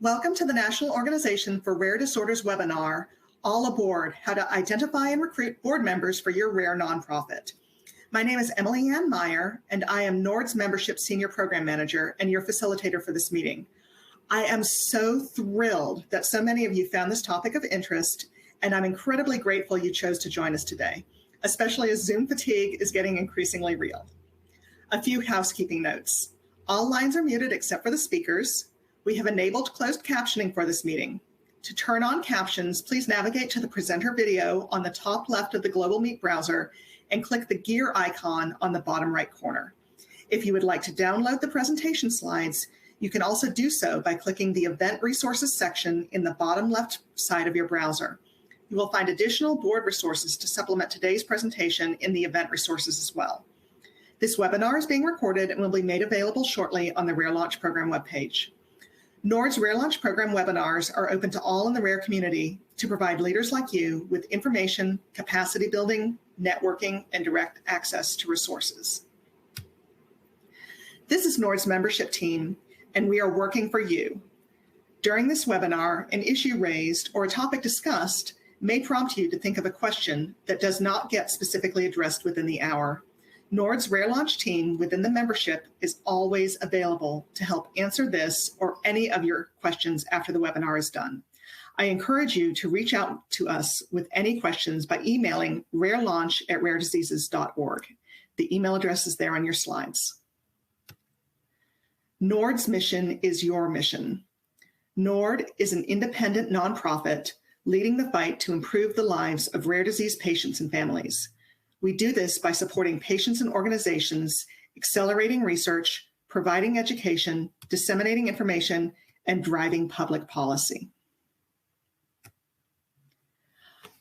Welcome to the National Organization for Rare Disorders webinar, All Aboard, How to Identify and Recruit Board Members for Your Rare Nonprofit. My name is Emily Ann Meyer, and I am NORD's Membership Senior Program Manager and your facilitator for this meeting. I am so thrilled that so many of you found this topic of interest, and I'm incredibly grateful you chose to join us today, especially as Zoom fatigue is getting increasingly real. A few housekeeping notes. All lines are muted except for the speakers. We have enabled closed captioning for this meeting. To turn on captions, please navigate to the presenter video on the top left of the Global Meet browser and click the gear icon on the bottom right corner. If you would like to download the presentation slides, you can also do so by clicking the Event Resources section in the bottom left side of your browser. You will find additional board resources to supplement today's presentation in the event resources as well. This webinar is being recorded and will be made available shortly on the RareLaunch program webpage. NORD's RareLaunch program webinars are open to all in the Rare community to provide leaders like you with information, capacity building, networking, and direct access to resources. This is NORD's membership team, and we are working for you. During this webinar, an issue raised or a topic discussed may prompt you to think of a question that does not get specifically addressed within the hour. NORD's RareLaunch team within the membership is always available to help answer this or any of your questions after the webinar is done. I encourage you to reach out to us with any questions by emailing rarelaunch@rarediseases.org. The email address is there on your slides. NORD's mission is your mission. NORD is an independent nonprofit leading the fight to improve the lives of rare disease patients and families. We do this by supporting patients and organizations, accelerating research, providing education, disseminating information, and driving public policy.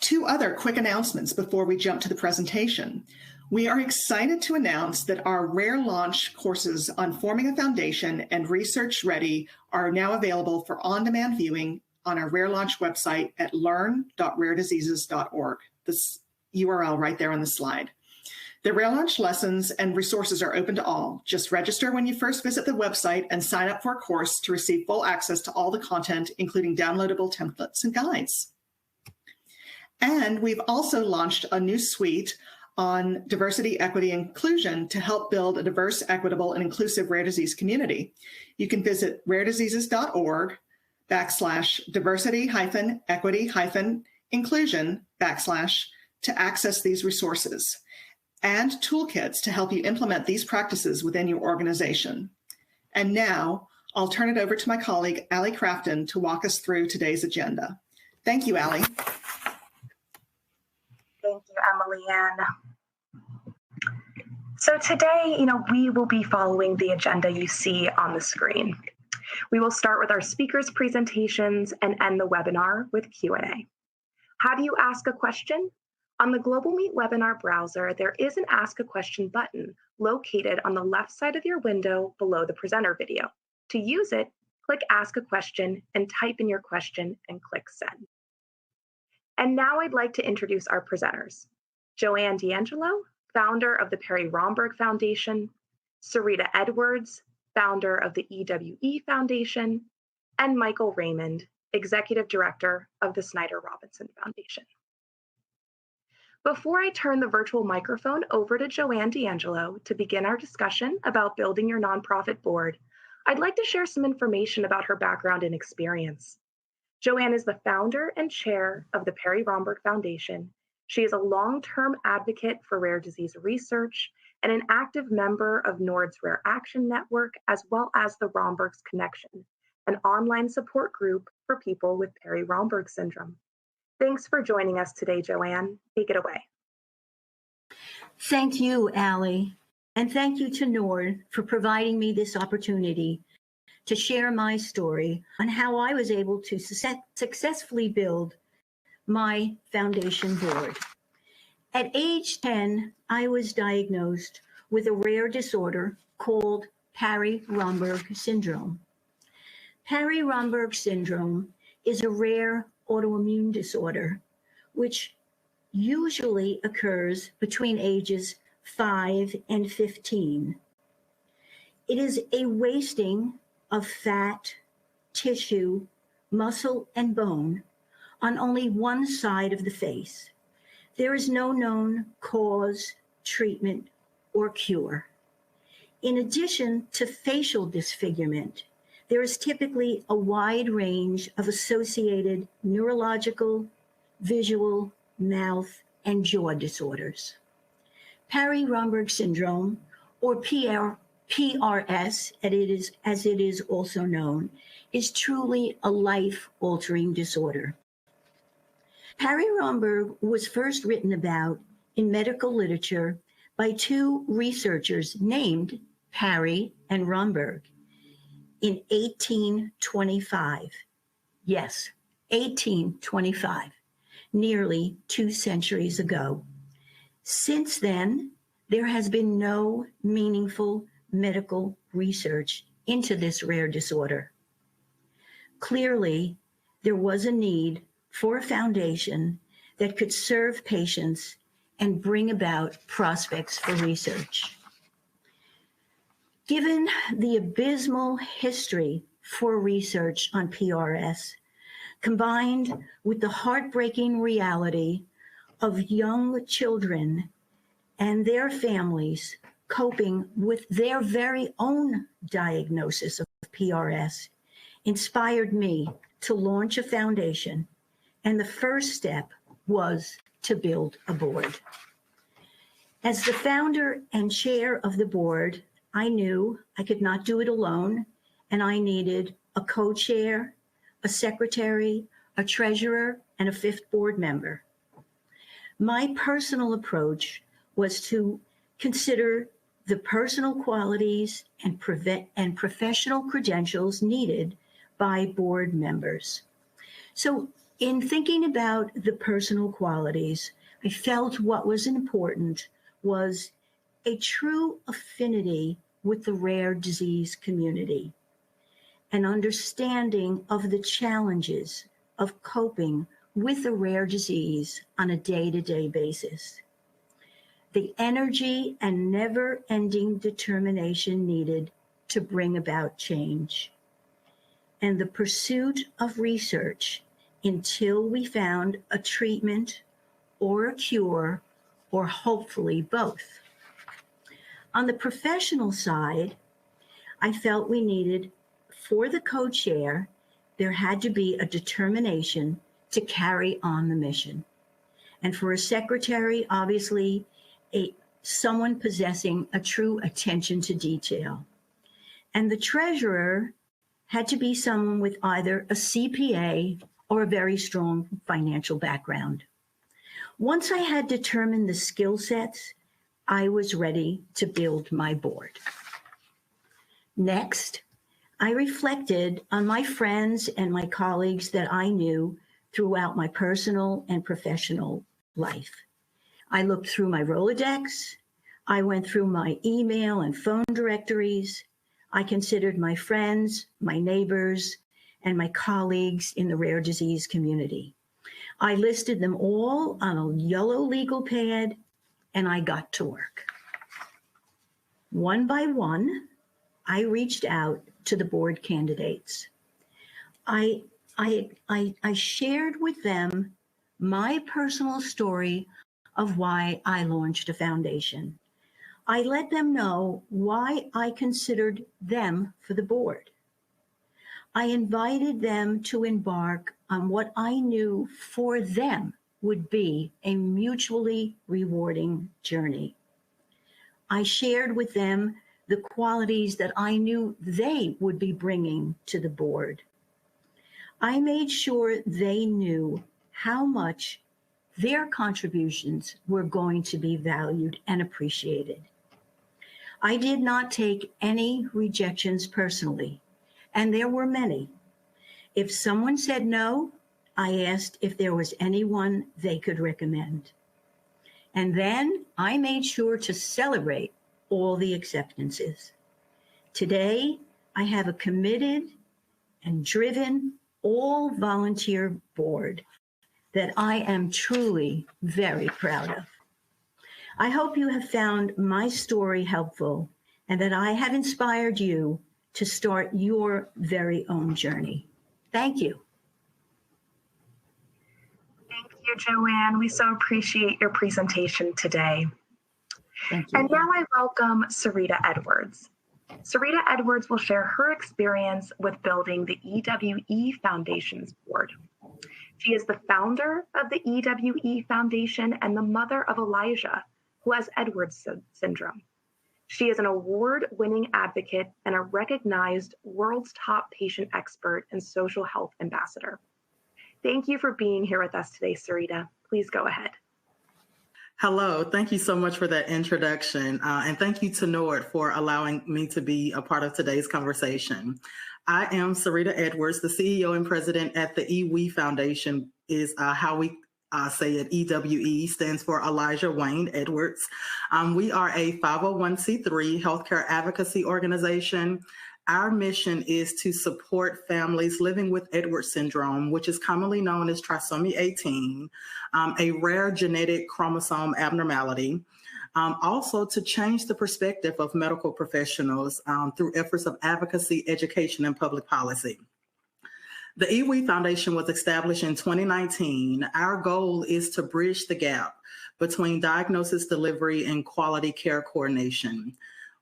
Two other quick announcements before we jump to the presentation. We are excited to announce that our RareLaunch courses on forming a foundation and research ready are now available for on-demand viewing on our RareLaunch website at learn.rarediseases.org. This URL right there on the slide. The RareLaunch lessons and resources are open to all. Just register when you first visit the website and sign up for a course to receive full access to all the content, including downloadable templates and guides. And we've also launched a new suite on diversity, equity, and inclusion to help build a diverse, equitable, and inclusive rare disease community. You can visit rarediseases.org/diversity-equity-inclusion/ to access these resources and toolkits to help you implement these practices within your organization. And now I'll turn it over to my colleague, Allie Crafton, to walk us through today's agenda. Thank you, Allie. Thank you, Emily Ann. So today, we will be following the agenda you see on the screen. We will start with our speakers' presentations and end the webinar with Q&A. How do you ask a question? On the Global Meet webinar browser, there is an Ask a Question button located on the left side of your window below the presenter video. To use it, click Ask a Question and type in your question and click Send. And now I'd like to introduce our presenters. Joanne D'Angelo, founder of the Perry Romberg Foundation, Sarita Edwards, founder of the EWE Foundation, and Michael Raymond, Executive Director of the Snyder Robinson Foundation. Before I turn the virtual microphone over to Joanne D'Angelo to begin our discussion about building your nonprofit board, I'd like to share some information about her background and experience. Joanne is the founder and chair of the Perry Romberg Foundation. She is a long-term advocate for rare disease research and an active member of NORD's Rare Action Network, as well as the Romberg's Connection, an online support group for people with Perry Romberg syndrome. Thanks for joining us today, Joanne. Take it away. Thank you, Allie, and thank you to NORD for providing me this opportunity to share my story on how I was able to successfully build my foundation board. At age 10, I was diagnosed with a rare disorder called Perry Romberg syndrome. Perry Romberg syndrome is a rare autoimmune disorder, which usually occurs between ages 5 and 15. It is a wasting of fat, tissue, muscle, and bone on only one side of the face. There is no known cause, treatment, or cure. In addition to facial disfigurement, there is typically a wide range of associated neurological, visual, mouth, and jaw disorders. Parry-Romberg syndrome, or PRS, as it is also known, is truly a life-altering disorder. Parry-Romberg was first written about in medical literature by two researchers named Parry and Romberg in 1825. Yes, 1825, nearly 2 centuries ago. Since then, there has been no meaningful medical research into this rare disorder. Clearly, there was a need for a foundation that could serve patients and bring about prospects for research. Given the abysmal history for research on PRS, combined with the heartbreaking reality of young children and their families coping with their very own diagnosis of PRS, inspired me to launch a foundation, and the first step was to build a board. As the founder and chair of the board, I knew I could not do it alone, and I needed a co-chair, a secretary, a treasurer, and a fifth board member. My personal approach was to consider the personal qualities and professional credentials needed by board members. So in thinking about the personal qualities, I felt what was important was a true affinity with the rare disease community, an understanding of the challenges of coping with a rare disease on a day-to-day basis, the energy and never-ending determination needed to bring about change, and the pursuit of research until we found a treatment or a cure, or hopefully both. On the professional side, I felt we needed, for the co-chair, there had to be a determination to carry on the mission. And for a secretary, obviously, someone possessing a true attention to detail. And the treasurer had to be someone with either a CPA or a very strong financial background. Once I had determined the skill sets, I was ready to build my board. Next, I reflected on my friends and my colleagues that I knew throughout my personal and professional life. I looked through my Rolodex. I went through my email and phone directories. I considered my friends, my neighbors, and my colleagues in the rare disease community. I listed them all on a yellow legal pad, and I got to work. One by one, I reached out to the board candidates. I shared with them my personal story of why I launched a foundation. I let them know why I considered them for the board. I invited them to embark on what I knew for them would be a mutually rewarding journey. I shared with them the qualities that I knew they would be bringing to the board. I made sure they knew how much their contributions were going to be valued and appreciated. I did not take any rejections personally, and there were many. If someone said no, I asked if there was anyone they could recommend. And then I made sure to celebrate all the acceptances. Today, I have a committed and driven all-volunteer board that I am truly very proud of. I hope you have found my story helpful and that I have inspired you to start your very own journey. Thank you. Thank you, Joanne. We so appreciate your presentation today. Thank you. And now I welcome Sarita Edwards. Sarita Edwards will share her experience with building the EWE Foundation's board. She is the founder of the EWE Foundation and the mother of Elijah, who has Edwards syndrome. She is an award-winning advocate and a recognized world's top patient expert and social health ambassador. Thank you for being here with us today, Sarita. Please go ahead. Hello, thank you so much for that introduction. And thank you to Nord for allowing me to be a part of today's conversation. I am Sarita Edwards, the CEO and president at the EWE Foundation, is how we say it. EWE stands for Elijah Wayne Edwards. We are a 501c3 healthcare advocacy organization. Our mission is to support families living with Edwards syndrome, which is commonly known as trisomy 18, a rare genetic chromosome abnormality. Also to change the perspective of medical professionals through efforts of advocacy, education, and public policy. The EWE Foundation was established in 2019. Our goal is to bridge the gap between diagnosis, delivery, and quality care coordination.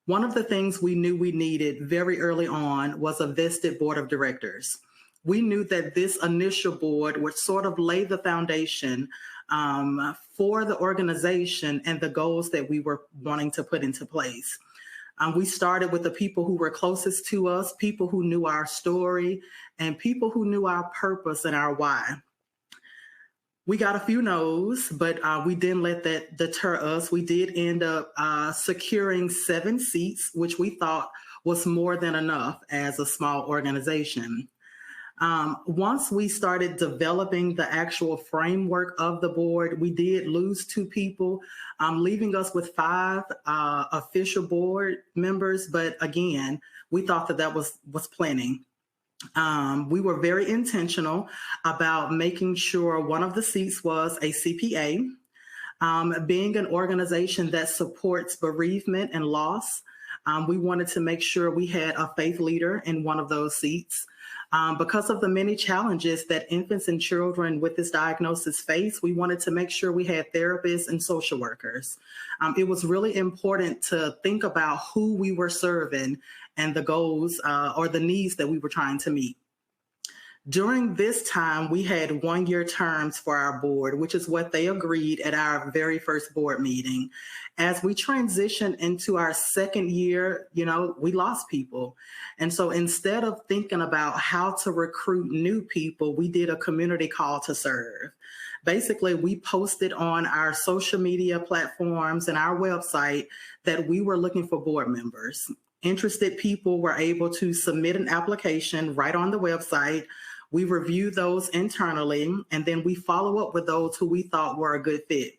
One of the things we knew we needed very early on was a vested board of directors. We knew that this initial board would sort of lay the foundation for the organization and the goals that we were wanting to put into place. We started with the people who were closest to us, people who knew our story, and people who knew our purpose and our why. We got a few no's, but we didn't let that deter us. We did end up securing 7 seats, which we thought was more than enough as a small organization. Once we started developing the actual framework of the board, we did lose 2 people, leaving us with 5 official board members. But again, we thought that was plenty. We were very intentional about making sure one of the seats was a CPA. Being an organization that supports bereavement and loss, we wanted to make sure we had a faith leader in one of those seats. Because of the many challenges that infants and children with this diagnosis face, we wanted to make sure we had therapists and social workers. It was really important to think about who we were serving and the goals or the needs that we were trying to meet. During this time, we had 1-year terms for our board, which is what they agreed at our very first board meeting. As we transitioned into our 2nd year, we lost people. And so instead of thinking about how to recruit new people, we did a community call to serve. Basically, we posted on our social media platforms and our website that we were looking for board members. Interested people were able to submit an application right on the website. We review those internally, and then we follow up with those who we thought were a good fit.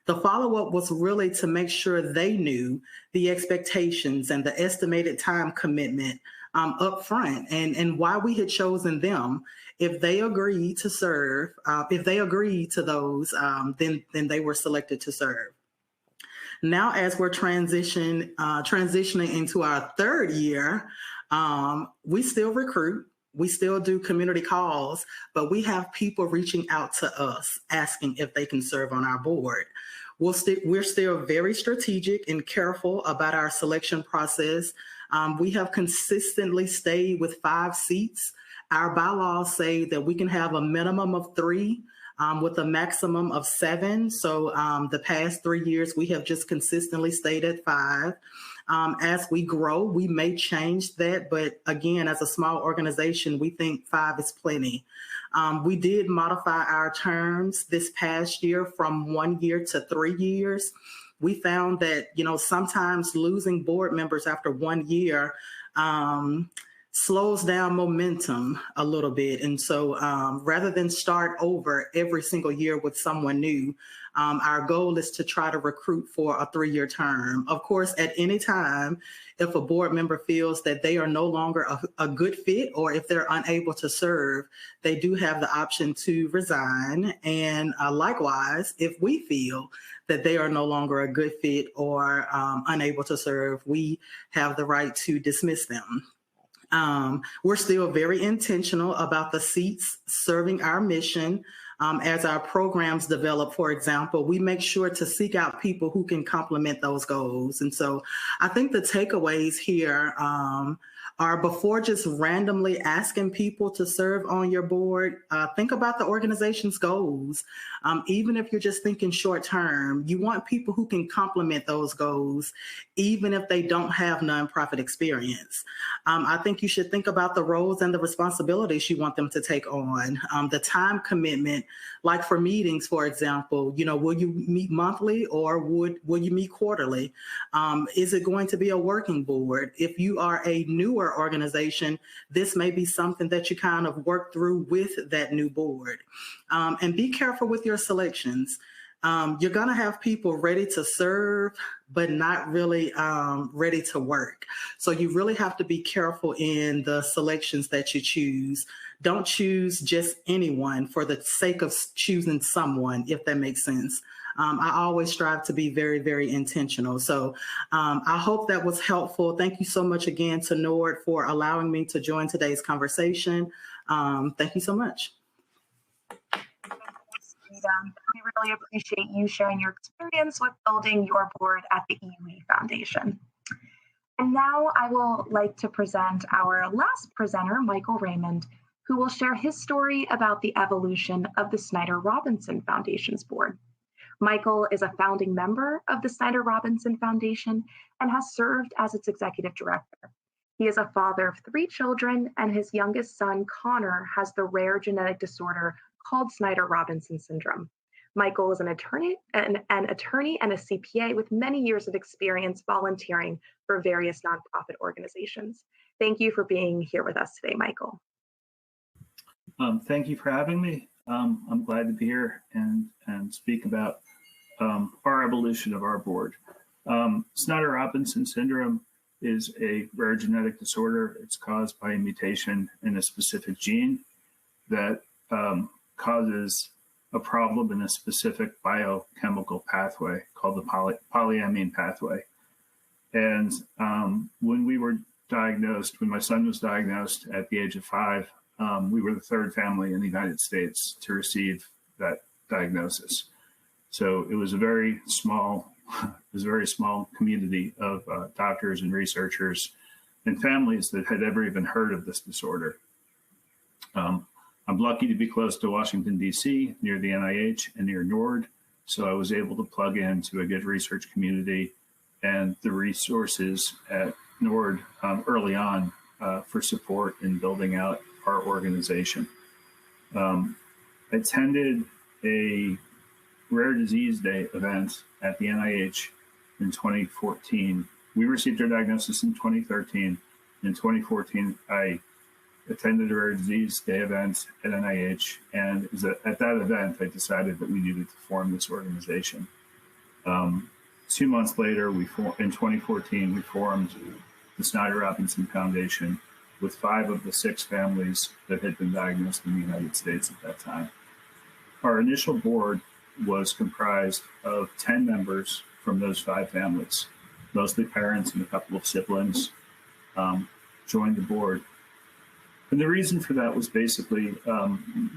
The follow-up was really to make sure they knew the expectations and the estimated time commitment up front and why we had chosen them. If they agreed to serve, if they agreed to those, then they were selected to serve. Now, as we're transitioning into our 3rd year, we still recruit. We still do community calls, but we have people reaching out to us asking if they can serve on our board. We're still very strategic and careful about our selection process. We have consistently stayed with 5 seats. Our bylaws say that we can have a minimum of 3 with a maximum of 7. So the past 3 years, we have just consistently stayed at 5. As we grow, we may change that. But again, as a small organization, we think 5 is plenty. We did modify our terms this past year from 1 year to 3 years. We found that, sometimes losing board members after 1 year slows down momentum a little bit. And so rather than start over every single year with someone new, our goal is to try to recruit for a 3-year term. Of course, at any time, if a board member feels that they are no longer a good fit or if they're unable to serve, they do have the option to resign. And likewise, if we feel that they are no longer a good fit or unable to serve, we have the right to dismiss them. We're still very intentional about the seats serving our mission. As our programs develop, for example, we make sure to seek out people who can complement those goals. And so I think the takeaways here are, before just randomly asking people to serve on your board, think about the organization's goals. Even if you're just thinking short term, you want people who can complement those goals, even if they don't have nonprofit experience. I think you should think about the roles and the responsibilities you want them to take on, the time commitment, like for meetings, for example, will you meet monthly or will you meet quarterly? Is it going to be a working board? If you are a newer organization, this may be something that you kind of work through with that new board. And be careful with your selections. You're going to have people ready to serve, but not really ready to work. So you really have to be careful in the selections that you choose. Don't choose just anyone for the sake of choosing someone, if that makes sense. I always strive to be very, very intentional. So I hope that was helpful. Thank you so much again to Nord for allowing me to join today's conversation. Thank you so much. We really appreciate you sharing your experience with building your board at the EUE Foundation. And now I will like to present our last presenter, Michael Raymond, who will share his story about the evolution of the Snyder Robinson Foundation's board. Michael is a founding member of the Snyder Robinson Foundation and has served as its executive director. He is a father of 3 children, and his youngest son, Connor, has the rare genetic disorder called Snyder Robinson syndrome. Michael is an attorney and a CPA with many years of experience volunteering for various nonprofit organizations. Thank you for being here with us today, Michael. Thank you for having me. I'm glad to be here and speak about our evolution of our board. Snyder Robinson syndrome is a rare genetic disorder. It's caused by a mutation in a specific gene that causes a problem in a specific biochemical pathway called the polyamine pathway. And when my son was diagnosed at the age of 5, we were the 3rd family in the United States to receive that diagnosis. So it was a very small community of doctors and researchers and families that had ever even heard of this disorder. I'm lucky to be close to Washington, D.C., near the NIH and near NORD, so I was able to plug into a good research community and the resources at NORD early on for support in building out our organization. I attended a Rare Disease Day event at the NIH in 2014. We received our diagnosis in 2013. In 2014, I attended a Rare Disease Day event at NIH, and at that event, I decided that we needed to form this organization. 2 months later, in 2014, we formed the Snyder Robinson Foundation with 5 of the 6 families that had been diagnosed in the United States at that time. Our initial board was comprised of 10 members from those 5 families, mostly parents and a couple of siblings joined the board. And the reason for that was basically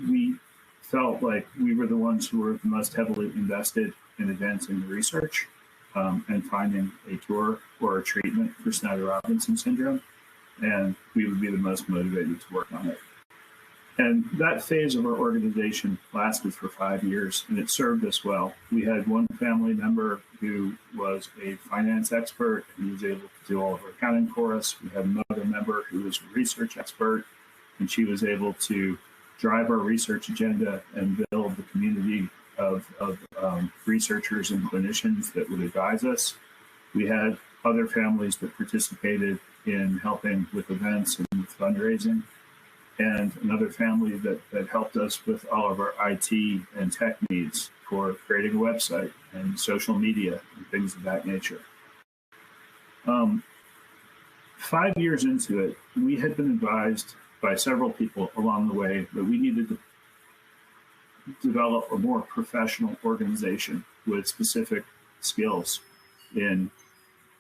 we felt like we were the ones who were the most heavily invested in advancing the research and finding a cure or a treatment for Snyder Robinson syndrome, and we would be the most motivated to work on it. And that phase of our organization lasted for 5 years, and it served us well. We had one family member who was a finance expert, and he was able to do all of our accounting for us. We had another member who was a research expert, and she was able to drive our research agenda and build the community of researchers and clinicians that would advise us. We had other families that participated in helping with events and with fundraising, and another family that helped us with all of our IT and tech needs for creating a website and social media and things of that nature. 5 years into it, we had been advised by several people along the way that we needed to develop a more professional organization with specific skills in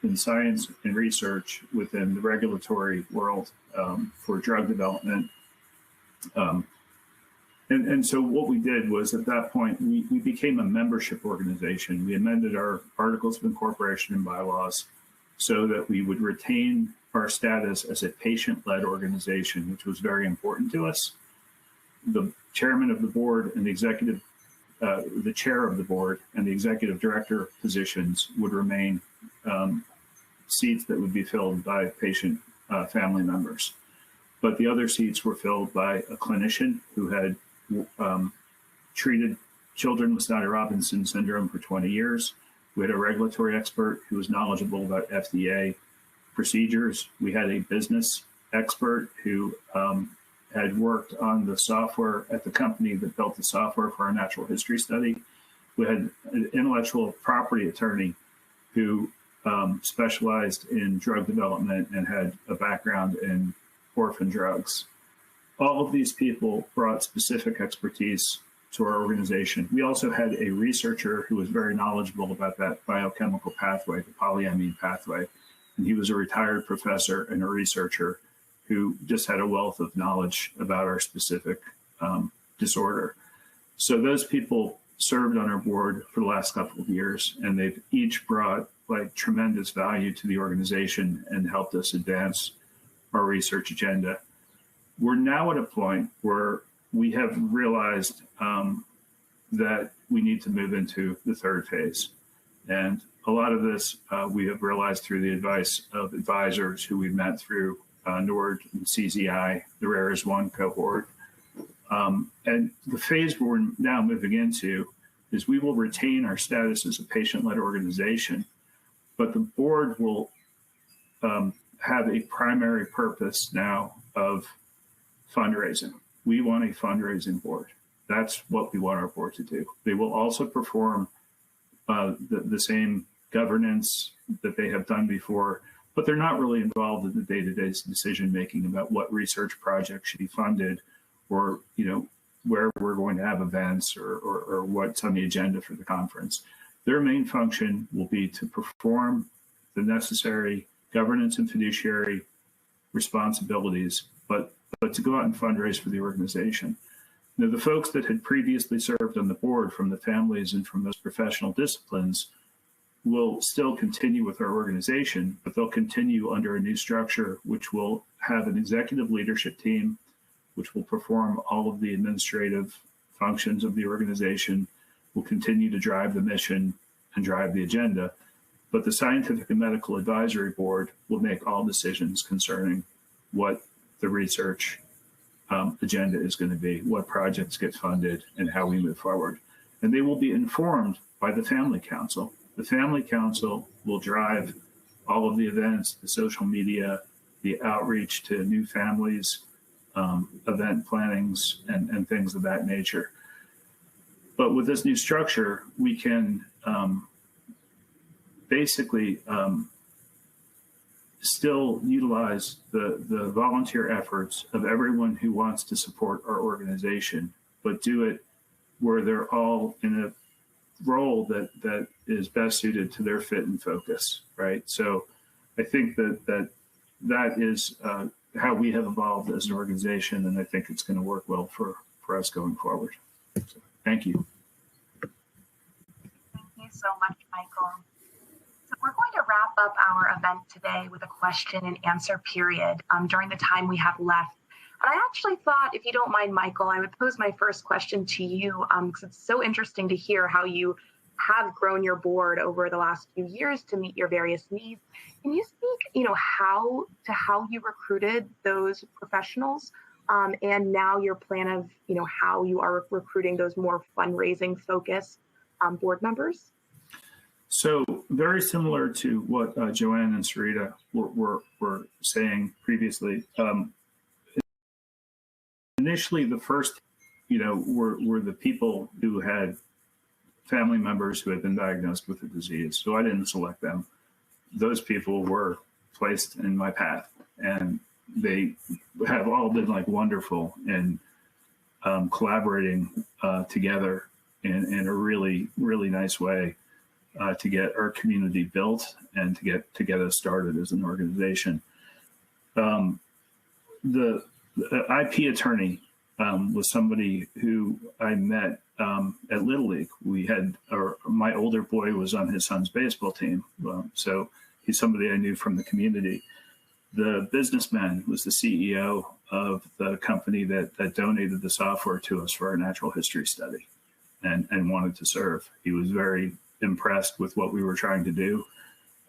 in science and research within the regulatory world for drug development. And so what we did was at that point, we became a membership organization. We amended our articles of incorporation and bylaws so that we would retain our status as a patient-led organization, which was very important to us. The chairman of the board and the chair of the board and the executive director positions would remain seats that would be filled by patient family members. But the other seats were filled by a clinician who had treated children with Snyder-Robinson syndrome for 20 years. We had a regulatory expert who was knowledgeable about FDA procedures. We had a business expert who had worked on the software at the company that built the software for our natural history study. We had an intellectual property attorney who specialized in drug development and had a background in orphan drugs. All of these people brought specific expertise to our organization. We also had a researcher who was very knowledgeable about that biochemical pathway, the polyamine pathway. And he was a retired professor and a researcher who just had a wealth of knowledge about our specific disorder. So those people served on our board for the last couple of years, and they've each brought like tremendous value to the organization and helped us advance our research agenda. We're now at a point where we have realized that we need to move into the third phase. And a lot of this we have realized through the advice of advisors who we've met through NORD and CZI, the Rare is One cohort. And the phase we're now moving into is we will retain our status as a patient-led organization, but the board will have a primary purpose now of fundraising. We want a fundraising board. That's what we want our board to do. They will also perform the same governance that they have done before, but they're not really involved in the day-to-day decision-making about what research projects should be funded or, where we're going to have events or what's on the agenda for the conference. Their main function will be to perform the necessary governance and fiduciary responsibilities, but to go out and fundraise for the organization. Now, the folks that had previously served on the board from the families and from those professional disciplines will still continue with our organization, but they'll continue under a new structure, which will have an executive leadership team, which will perform all of the administrative functions of the organization, will continue to drive the mission and drive the agenda. But the Scientific and Medical Advisory Board will make all decisions concerning what the research agenda is going to be, what projects get funded, and how we move forward. And they will be informed by the Family Council. The Family Council will drive all of the events, the social media, the outreach to new families, event plannings, and things of that nature. But with this new structure, we can basically still utilize the volunteer efforts of everyone who wants to support our organization, but do it where they're all in a role that is best suited to their fit and focus, right? So I think that is how we have evolved as an organization, and I think it's going to work well for us going forward. So, thank you. Thank you so much, Michael. So we're going to wrap up our event today with a question and answer period during the time we have left. And I actually thought, if you don't mind, Michael, I would pose my first question to you because it's so interesting to hear how you have grown your board over the last few years to meet your various needs. Can you speak, how you recruited those professionals and now your plan of, how you are recruiting those more fundraising focused board members? So very similar to what Joanne and Sarita were saying previously. Initially, the first, were the people who had family members who had been diagnosed with the disease. So I didn't select them. Those people were placed in my path, and they have all been wonderful in collaborating together in a really, really nice way. to get our community built and to get us started as an organization. The IP attorney was somebody who I met at Little League. My older boy was on his son's baseball team, so he's somebody I knew from the community. The businessman was the CEO of the company that donated the software to us for our natural history study and wanted to serve. He was very impressed with what we were trying to do,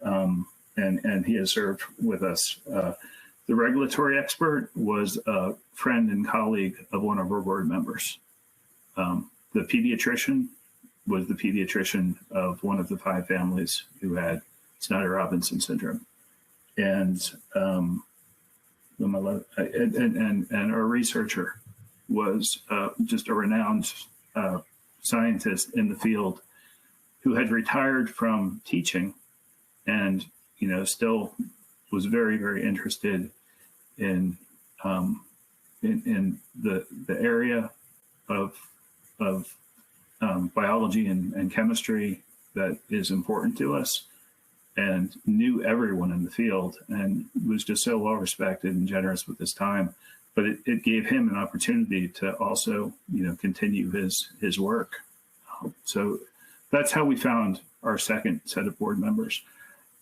and he has served with us. The regulatory expert was a friend and colleague of one of our board members. The pediatrician was the pediatrician of one of the 5 families who had Snyder-Robinson syndrome. And our researcher was just a renowned scientist in the field who had retired from teaching and, still was very, very interested in the area of biology and chemistry that is important to us, and knew everyone in the field and was just so well respected and generous with his time. But it gave him an opportunity to also, continue his work. So that's how we found our second set of board members.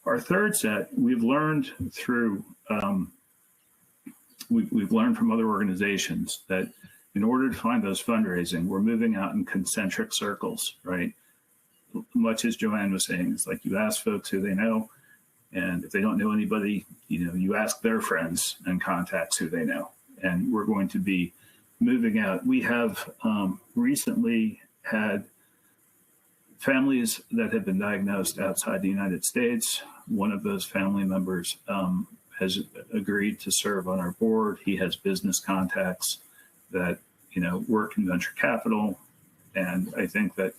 Our third set, we've learned through, we've learned from other organizations that in order to find those fundraising, we're moving out in concentric circles, right? Much as Joanne was saying, it's like you ask folks who they know, and if they don't know anybody, you ask their friends and contacts who they know. And we're going to be moving out. We have recently had families that have been diagnosed outside the United States. One of those family members has agreed to serve on our board. He has business contacts that, work in venture capital. And I think that,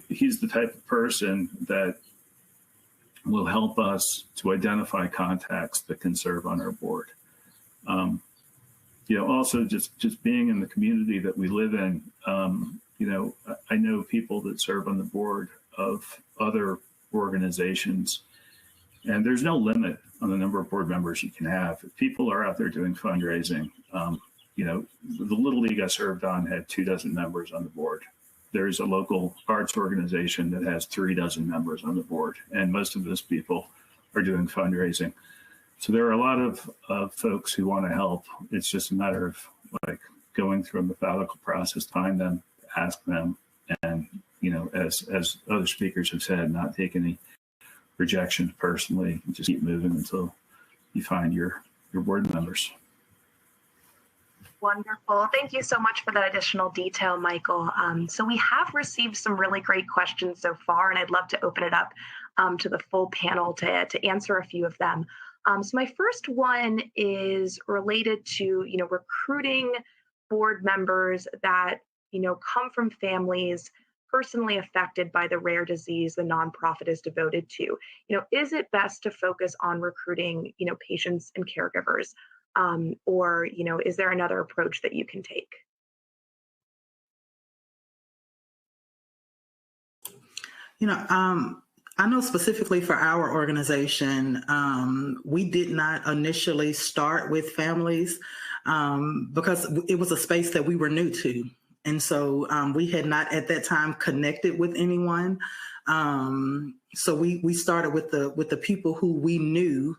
he's the type of person that will help us to identify contacts that can serve on our board. Also just being in the community that we live in, I know people that serve on the board of other organizations, and there's no limit on the number of board members you can have. If people are out there doing fundraising, the Little League I served on had 24 members on the board. There's a local arts organization that has 36 members on the board, and most of those people are doing fundraising. So there are a lot of folks who want to help. It's just a matter of going through a methodical process, find them, ask them, and as other speakers have said, not take any rejection personally. Just keep moving until you find your board members. Wonderful. Thank you so much for that additional detail, Michael. So we have received some really great questions so far, and I'd love to open it up to the full panel to answer a few of them. So my first one is related to, recruiting board members that, come from families personally affected by the rare disease the nonprofit is devoted to. Is it best to focus on recruiting, patients and caregivers? Or, is there another approach that you can take? I know specifically for our organization, we did not initially start with families because it was a space that we were new to. And so we had not at that time connected with anyone. So we started with the people who we knew,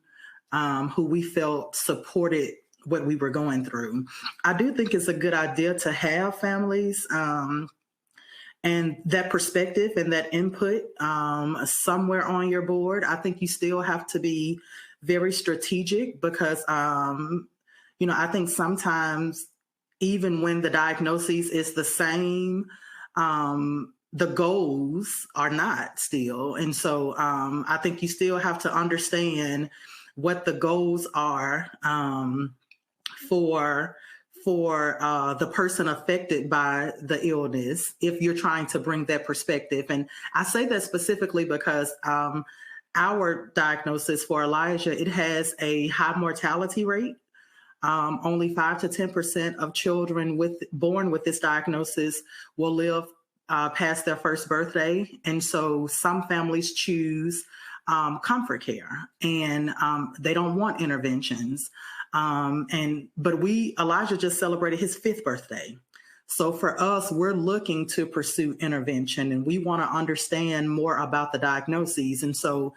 who we felt supported what we were going through. I do think it's a good idea to have families and that perspective and that input somewhere on your board. I think you still have to be very strategic because, I think sometimes even when the diagnosis is the same, the goals are not still. And so I think you still have to understand what the goals are for the person affected by the illness, if you're trying to bring that perspective. And I say that specifically because our diagnosis for Elijah, it has a high mortality rate. Only 5 to 10% of children born with this diagnosis will live past their first birthday. And so some families choose comfort care, and they don't want interventions. But Elijah just celebrated his 5th birthday. So for us, we're looking to pursue intervention, and we want to understand more about the diagnoses. And so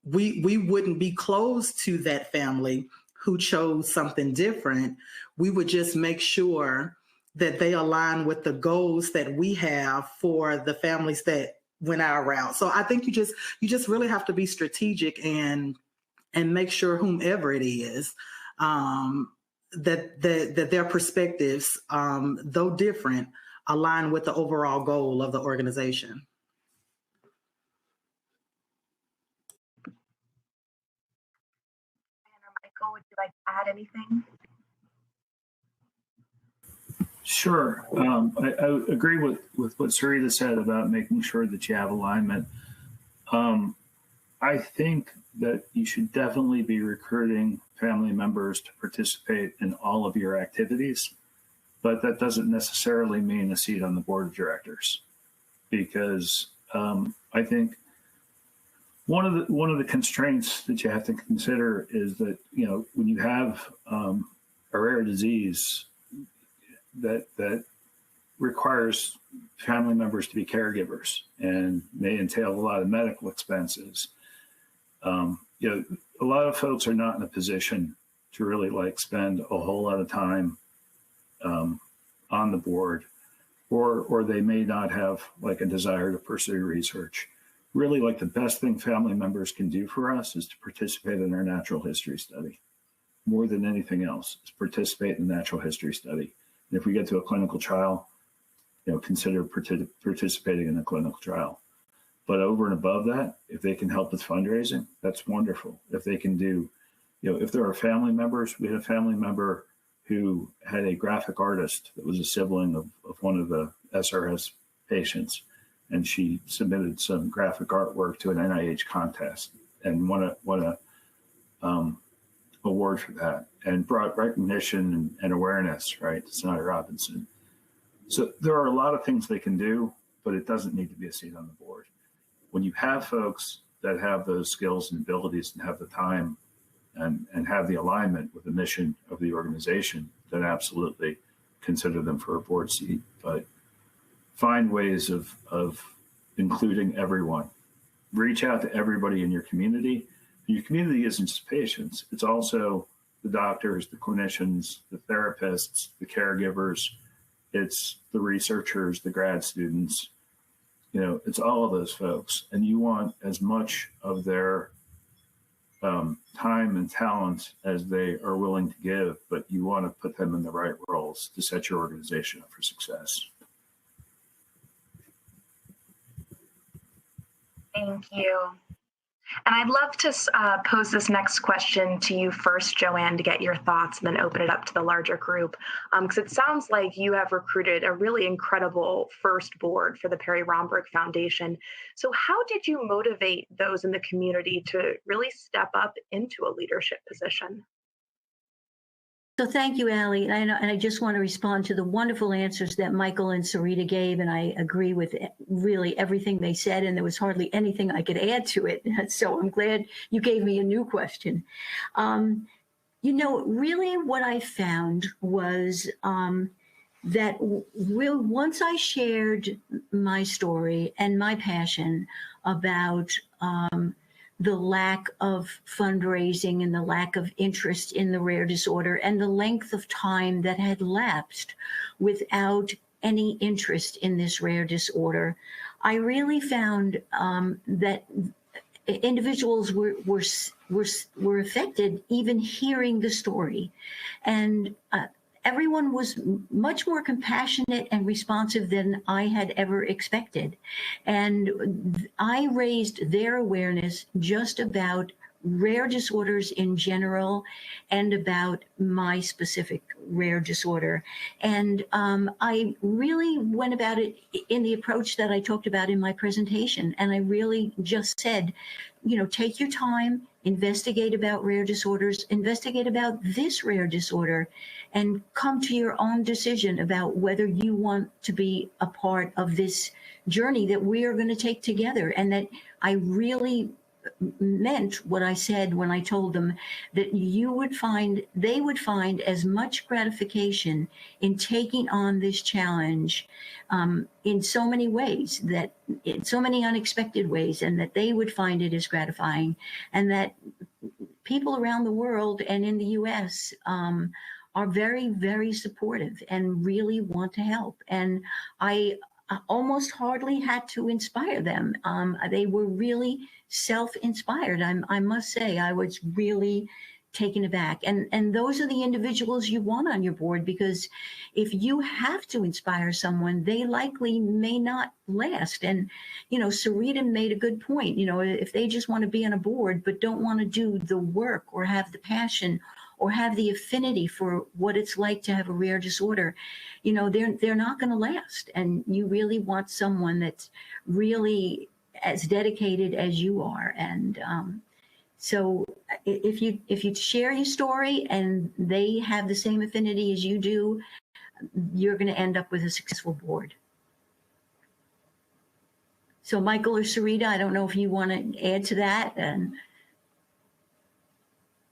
we wouldn't be close to that family who chose something different. We would just make sure that they align with the goals that we have for the families that went our route. So I think you just really have to be strategic and make sure whomever it is, that their perspectives, though different, align with the overall goal of the organization. Michael, would you like to add anything? Sure. I agree with what Sarita said about making sure that you have alignment. I think that you should definitely be recruiting family members to participate in all of your activities, but that doesn't necessarily mean a seat on the board of directors, because I think one of the constraints that you have to consider is that, you know, when you have a rare disease that requires family members to be caregivers and may entail a lot of medical expenses. You know, a lot of folks are not in a position to really like spend a whole lot of time on the board, or they may not have like a desire to pursue research. Really, like the best thing family members can do for us is to participate in our natural history study. More than anything else, is participate in the natural history study. And if we get to a clinical trial, you know, consider participating in a clinical trial. But over and above that, if they can help with fundraising, that's wonderful. If they can do, you know, if there are family members, we had a family member who had a graphic artist that was a sibling of one of the SRS patients, and she submitted some graphic artwork to an NIH contest and won a award for that, and brought recognition and awareness, right, to Sonata Robinson. So there are a lot of things they can do, but it doesn't need to be a seat on the board. When you have folks that have those skills and abilities and have the time and have the alignment with the mission of the organization, then absolutely consider them for a board seat. But find ways of including everyone. Reach out to everybody in your community. Your community isn't just patients, it's also the doctors, the clinicians, the therapists, the caregivers, it's the researchers, the grad students, you know, it's all of those folks. And you want as much of their time and talent as they are willing to give, but you want to put them in the right roles to set your organization up for success. Thank you. And I'd love to pose this next question to you first, Joanne, to get your thoughts and then open it up to the larger group. Because it sounds like you have recruited a really incredible first board for the Perry Romberg Foundation. So how did you motivate those in the community to really step up into a leadership position? So thank you, Allie. And I just want to respond to the wonderful answers that Michael and Sarita gave, and I agree with really everything they said, and there was hardly anything I could add to it. So I'm glad you gave me a new question. You know, really what I found was that once I shared my story and my passion about the lack of fundraising and the lack of interest in the rare disorder and the length of time that had lapsed without any interest in this rare disorder, I really found that individuals were affected even hearing the story. And everyone was much more compassionate and responsive than I had ever expected. And I raised their awareness just about rare disorders in general and about my specific rare disorder. And I really went about it in the approach that I talked about in my presentation. And I really just said, take your time, investigate about rare disorders, investigate about this rare disorder, and come to your own decision about whether you want to be a part of this journey that we are going to take together. And that I really meant what I said when I told them that they would find as much gratification in taking on this challenge in so many ways, that in so many unexpected ways, and that they would find it as gratifying, and that people around the world and in the US are very, very supportive and really want to help. And I almost hardly had to inspire them. They were really self-inspired. I must say, I was really taken aback. And those are the individuals you want on your board, because if you have to inspire someone, they likely may not last. And, Sarita made a good point. If they just want to be on a board but don't want to do the work or have the passion or have the affinity for what it's like to have a rare disorder, they're not going to last. And you really want someone that's really as dedicated as you are. And so if you share your story and they have the same affinity as you do, you're going to end up with a successful board. So Michael or Sarita, I don't know if you want to add to that. And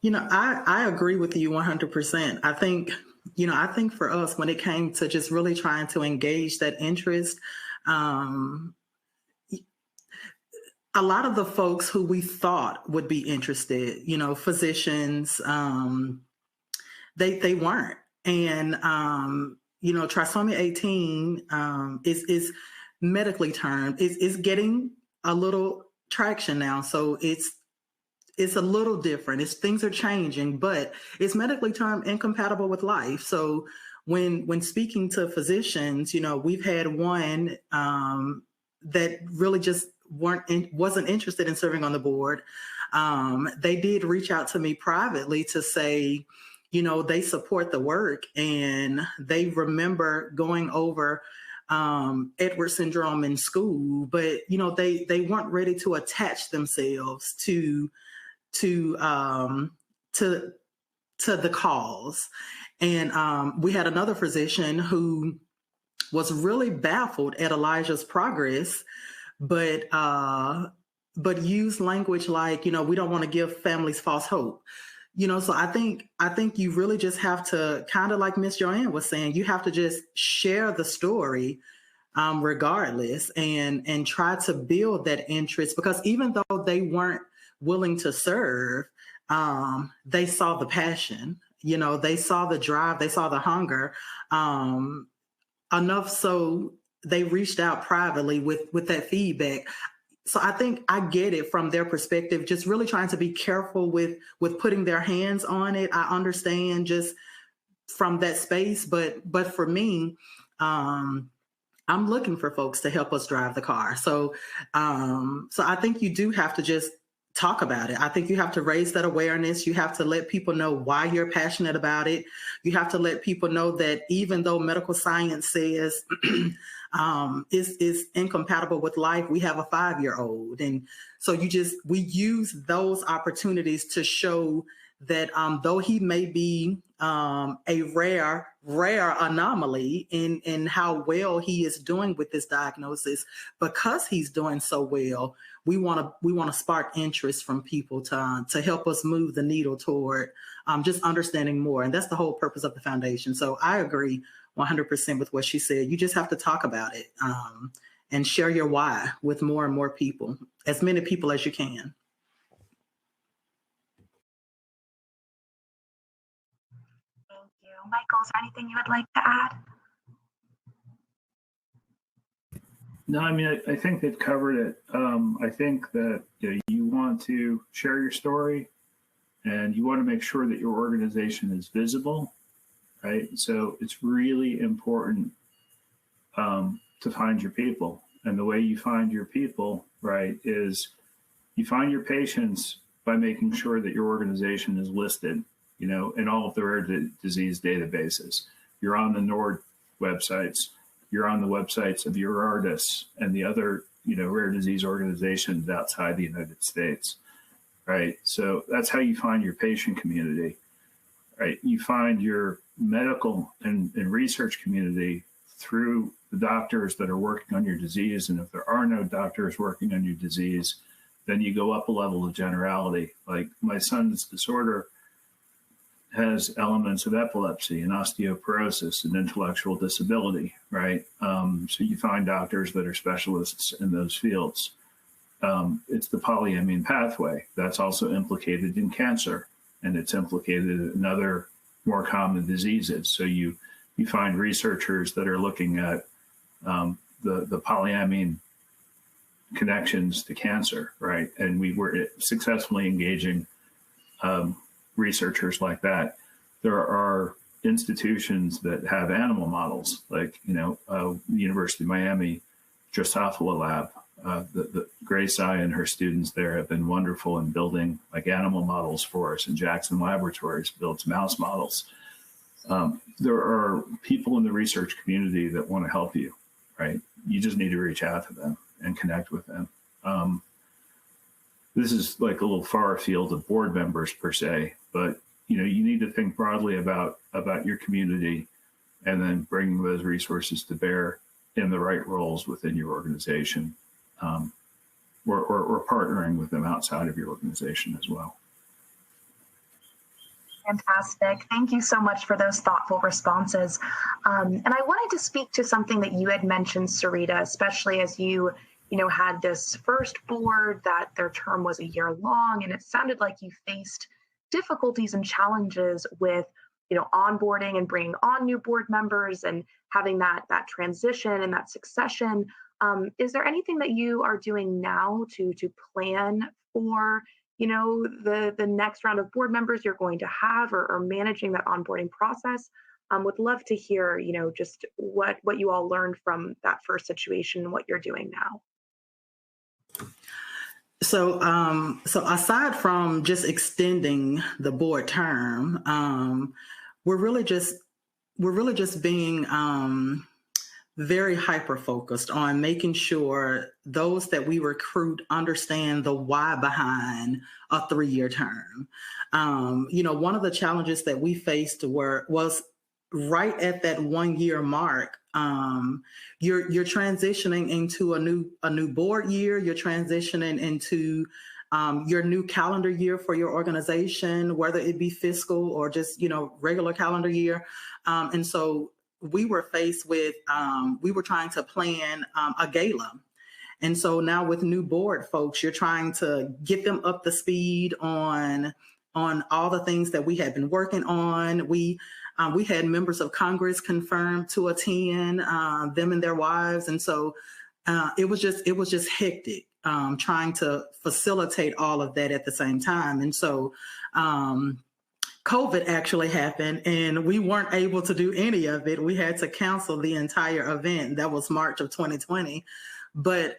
I agree with you 100%. I think for us, when it came to just really trying to engage that interest, a lot of the folks who we thought would be interested, physicians, they weren't. And, trisomy 18 is medically termed, is getting a little traction now. So it's a little different. Things are changing, but it's medically termed incompatible with life. So when speaking to physicians, we've had one that really just wasn't interested in serving on the board. They did reach out to me privately to say, they support the work and they remember going over Edwards syndrome in school, but they weren't ready to attach themselves to the cause. And we had another physician who was really baffled at Elijah's progress, but used language like, we don't want to give families false hope. So I think you really just have to, kind of like Miss Joanne was saying, you have to just share the story regardless and try to build that interest, because even though they weren't willing to serve, they saw the passion, they saw the drive, they saw the hunger, enough so they reached out privately with that feedback. So I think I get it from their perspective, just really trying to be careful with putting their hands on it. I understand just from that space, but for me, I'm looking for folks to help us drive the car. So I think you do have to just talk about it. I think you have to raise that awareness. You have to let people know why you're passionate about it. You have to let people know that even though medical science says is incompatible with life, we have a 5-year-old. And so we use those opportunities to show that though he may be a rare anomaly in how well he is doing with this diagnosis, because he's doing so well, we want to spark interest from people to help us move the needle toward just understanding more. And that's the whole purpose of the foundation. So I agree 100% with what she said. You just have to talk about it and share your why with more and more people, as many people as you can. Thank you. Michael, is there anything you would like to add? No, I mean, I think they've covered it. I think that you want to share your story and you want to make sure that your organization is visible, right? So it's really important to find your people. And the way you find your people, right, is you find your patients by making sure that your organization is listed, in all of the rare disease databases. You're on the NORD websites. You're on the websites of your artists and the other, rare disease organizations outside the United States, right? So that's how you find your patient community, right? You find your medical and research community through the doctors that are working on your disease. And if there are no doctors working on your disease, then you go up a level of generality. Like my son's disorder has elements of epilepsy and osteoporosis and intellectual disability, right? So you find doctors that are specialists in those fields. It's the polyamine pathway that's also implicated in cancer, and it's implicated in other more common diseases. So you find researchers that are looking at the polyamine connections to cancer, right? And we were successfully engaging researchers like that. There are institutions that have animal models, like, the University of Miami Drosophila Lab. The Grace I and her students there have been wonderful in building like animal models for us, and Jackson Laboratories builds mouse models. There are people in the research community that want to help you, right? You just need to reach out to them and connect with them. This is like a little far afield of board members per se, but you need to think broadly about your community and then bring those resources to bear in the right roles within your organization, or partnering with them outside of your organization as well. Fantastic. Thank you so much for those thoughtful responses. And I wanted to speak to something that you had mentioned, Sarita, especially as you had this first board that their term was a year long, and it sounded like you faced difficulties and challenges with, onboarding and bringing on new board members and having that transition and that succession. Is there anything that you are doing now to plan for, the next round of board members you're going to have, or managing that onboarding process? Would love to hear, just what you all learned from that first situation and what you're doing now. So aside from just extending the board term, we're really just being very hyper focused on making sure those that we recruit understand the why behind a 3-year term. One of the challenges that we faced was right at that 1-year mark. You're transitioning into a new board year. You're transitioning into your new calendar year for your organization, whether it be fiscal or just regular calendar year. And so we were faced with we were trying to plan a gala. And so now with new board folks, you're trying to get them up to speed on all the things that we had been working on. We had members of Congress confirmed to attend, them and their wives. And so it was just hectic trying to facilitate all of that at the same time. And so COVID actually happened and we weren't able to do any of it. We had to cancel the entire event. That was March of 2020. But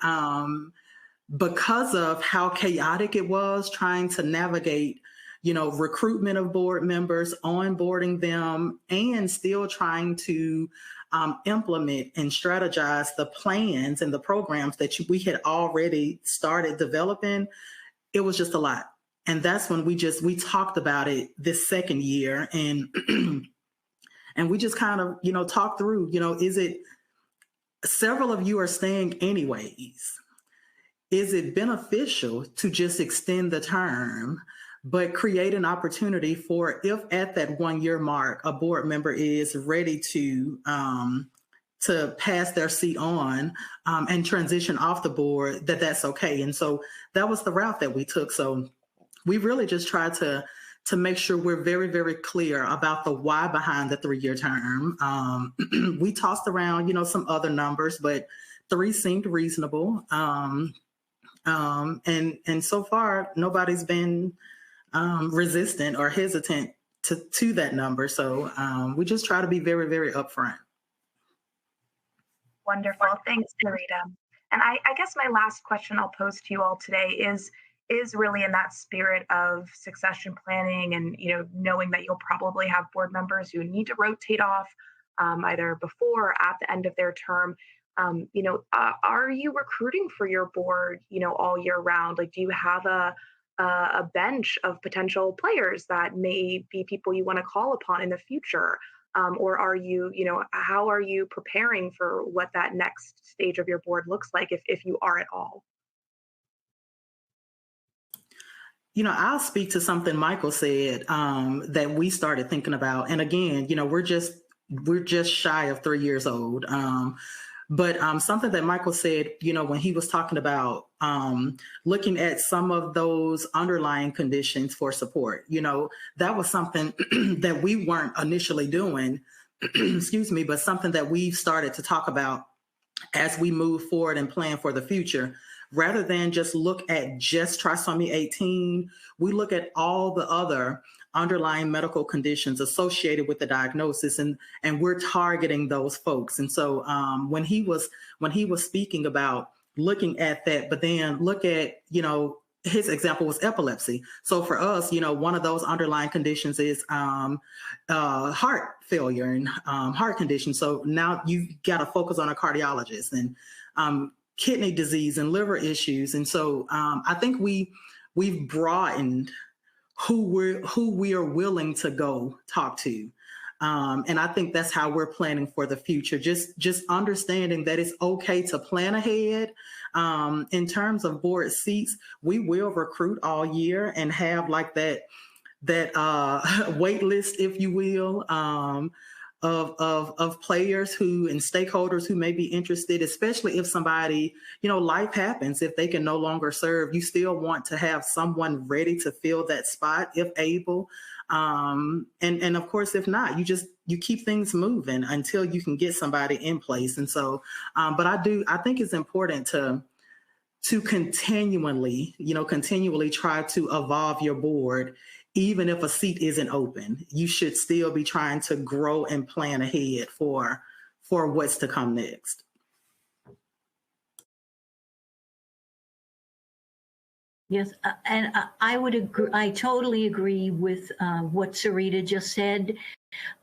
because of how chaotic it was trying to navigate recruitment of board members, onboarding them, and still trying to implement and strategize the plans and the programs that we had already started developing, it was just a lot. And that's when we talked about it this second year, and and we just kind of, talked through, is it, several of you are staying anyways. Is it beneficial to just extend the term, but create an opportunity for, if at that 1-year mark, a board member is ready to pass their seat on and transition off the board, that's okay. And so that was the route that we took. So we really just tried to make sure we're very, very clear about the why behind the 3-year term. We tossed around, some other numbers, but 3 seemed reasonable. And so far, nobody's been resistant or hesitant to that number. So we just try to be very, very upfront. Wonderful. Thanks, Sarita. And I guess my last question I'll pose to you all today is really in that spirit of succession planning and, knowing that you'll probably have board members who need to rotate off either before or at the end of their term. Are you recruiting for your board, all year round? Like, do you have a bench of potential players that may be people you want to call upon in the future? Or are you, how are you preparing for what that next stage of your board looks like, if you are at all? I'll speak to something Michael said that we started thinking about. And again, we're just shy of 3 years old. But something that Michael said, when he was talking about looking at some of those underlying conditions for support, that was something that we weren't initially doing, excuse me, but something that we've started to talk about as we move forward and plan for the future. Rather than just look at just trisomy 18, we look at all the other underlying medical conditions associated with the diagnosis, and we're targeting those folks. And so when he was speaking about looking at that, but then look at, his example was epilepsy. So for us, one of those underlying conditions is heart failure and heart condition. So now you've got to focus on a cardiologist, and kidney disease and liver issues. And so I think we've broadened who we are willing to go talk to. And I think that's how we're planning for the future. Just understanding that it's okay to plan ahead. In terms of board seats, we will recruit all year and have like that wait list, if you will, of players and stakeholders who may be interested, especially if somebody, life happens, if they can no longer serve, you still want to have someone ready to fill that spot if able. And of course, if not, you keep things moving until you can get somebody in place. And so, but I think it's important to continually try to evolve your board. Even if a seat isn't open, you should still be trying to grow and plan ahead for what's to come next. Yes, and I would agree. I totally agree with what Sarita just said.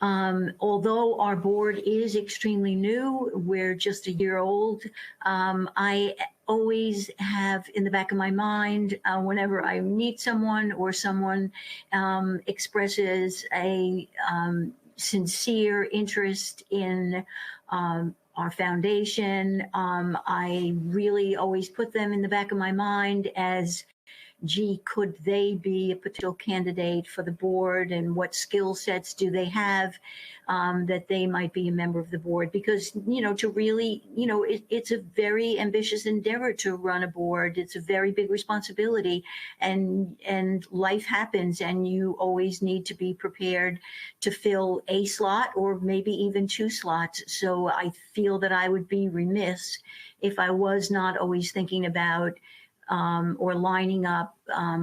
Although our board is extremely new, we're just a year old. I always have in the back of my mind, whenever I meet someone or someone expresses a sincere interest in our foundation, I really always put them in the back of my mind as, gee, could they be a potential candidate for the board, and what skill sets do they have that they might be a member of the board? Because, to really, it's a very ambitious endeavor to run a board. It's a very big responsibility, and life happens, and you always need to be prepared to fill a slot or maybe even 2 slots. So I feel that I would be remiss if I was not always thinking about or lining up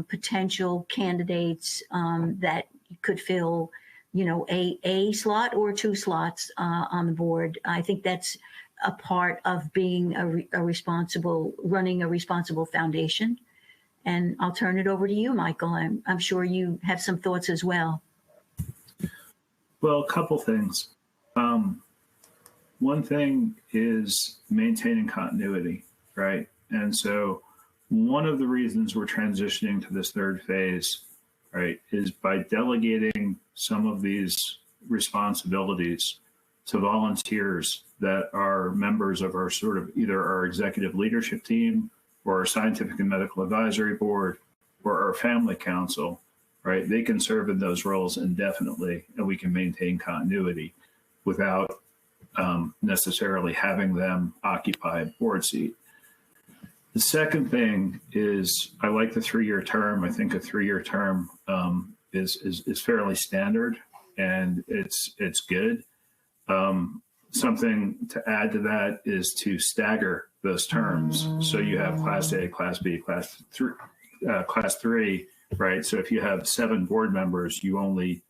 potential candidates that could fill, a slot or 2 slots on the board. I think that's a part of being running a responsible foundation. And I'll turn it over to you, Michael. I'm sure you have some thoughts as well. Well, a couple things. One thing is maintaining continuity, right? And so one of the reasons we're transitioning to this 3rd phase, right, is by delegating some of these responsibilities to volunteers that are members of our sort of either our executive leadership team or our scientific and medical advisory board or our family council, right? They can serve in those roles indefinitely, and we can maintain continuity without necessarily having them occupy a board seat. The second thing is I like the 3-year term. I think a 3-year term is fairly standard, and it's good. Something to add to that is to stagger those terms. So you have Class A, Class B, Class 3, right? So if you have 7 board members, you only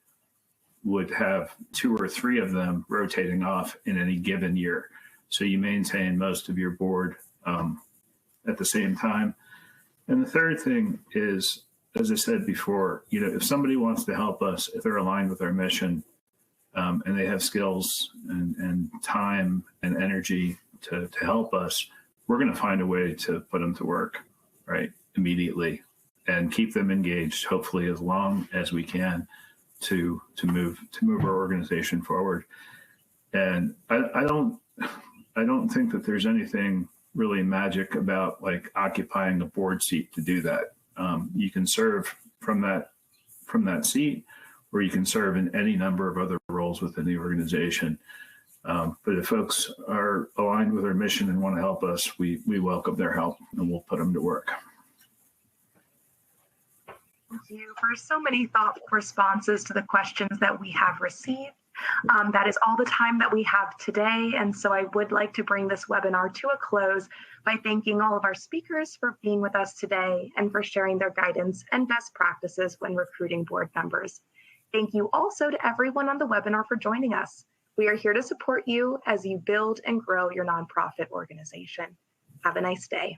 would have 2 or 3 of them rotating off in any given year. So you maintain most of your board at the same time. And the third thing is, as I said before, if somebody wants to help us, if they're aligned with our mission and they have skills and time and energy to help us, we're going to find a way to put them to work, right, immediately, and keep them engaged, hopefully as long as we can, to move our organization forward. And I don't think that there's anything really magic about like occupying a board seat to do that. You can serve from that seat, or you can serve in any number of other roles within the organization. But if folks are aligned with our mission and want to help us, we welcome their help, and we'll put them to work. Thank you for so many thoughtful responses to the questions that we have received. That is all the time that we have today. And so I would like to bring this webinar to a close by thanking all of our speakers for being with us today and for sharing their guidance and best practices when recruiting board members. Thank you also to everyone on the webinar for joining us. We are here to support you as you build and grow your nonprofit organization. Have a nice day.